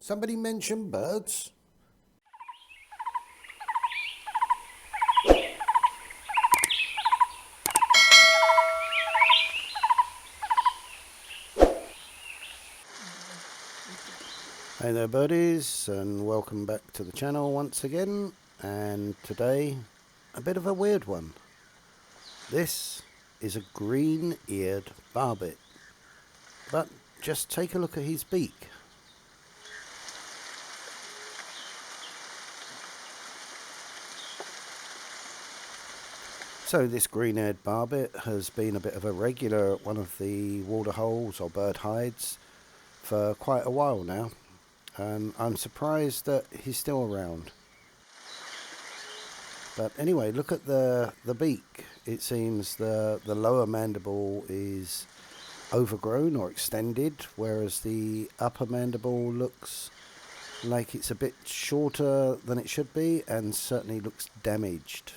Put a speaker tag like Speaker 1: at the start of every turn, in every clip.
Speaker 1: Somebody mention birds? Hey there birdies, and welcome back to the channel once again. And today, a bit of a weird one. This is a green-eared barbet, but just take a look at his beak. So this green-eared barbet has been a bit of a regular at one of the water holes or bird hides for quite a while now. I'm surprised that he's still around. But anyway, look at the beak. It seems the lower mandible is overgrown or extended, whereas the upper mandible looks like it's a bit shorter than it should be, and certainly looks damaged.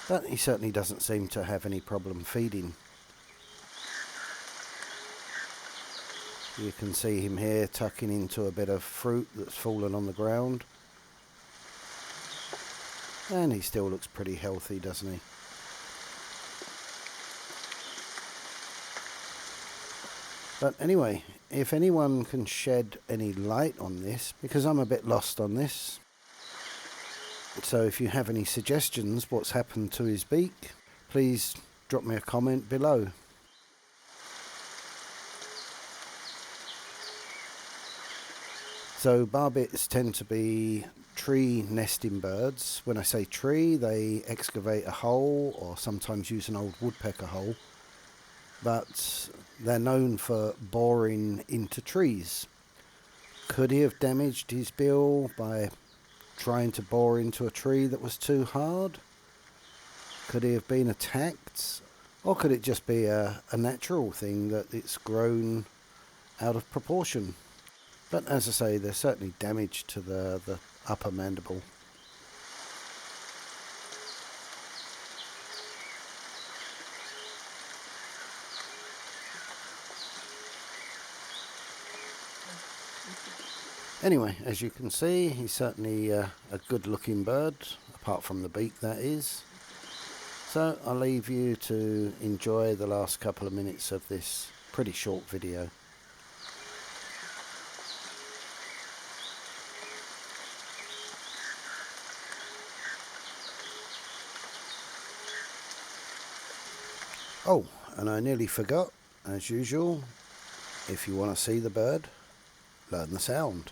Speaker 1: But he certainly doesn't seem to have any problem feeding. You can see him here tucking into a bit of fruit that's fallen on the ground. And he still looks pretty healthy, doesn't he? But anyway, if anyone can shed any light on this, because I'm a bit lost on this. So if you have any suggestions what's happened to his beak, please drop me a comment below. So barbets tend to be tree nesting birds. When I say tree, they excavate a hole or sometimes use an old woodpecker hole. But they're known for boring into trees. Could he have damaged his bill by trying to bore into a tree that was too hard? Could he have been attacked? Or could it just be a natural thing that it's grown out of proportion? But as I say, there's certainly damage to the upper mandible. Anyway, as you can see, he's certainly a good looking bird, apart from the beak, that is. So I'll leave you to enjoy the last couple of minutes of this pretty short video. Oh, and I nearly forgot, as usual, if you want to see the bird, learn the sound.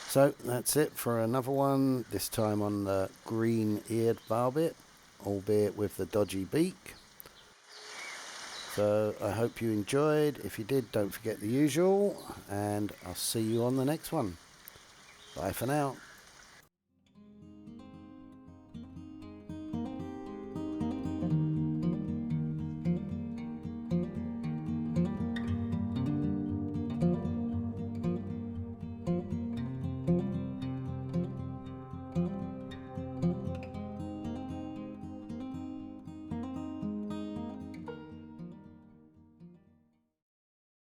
Speaker 1: So that's it for another one, this time on the green-eared barbet, albeit with the dodgy beak. So I hope you enjoyed. If you did, don't forget the usual, and I'll see you on the next one. Bye for now.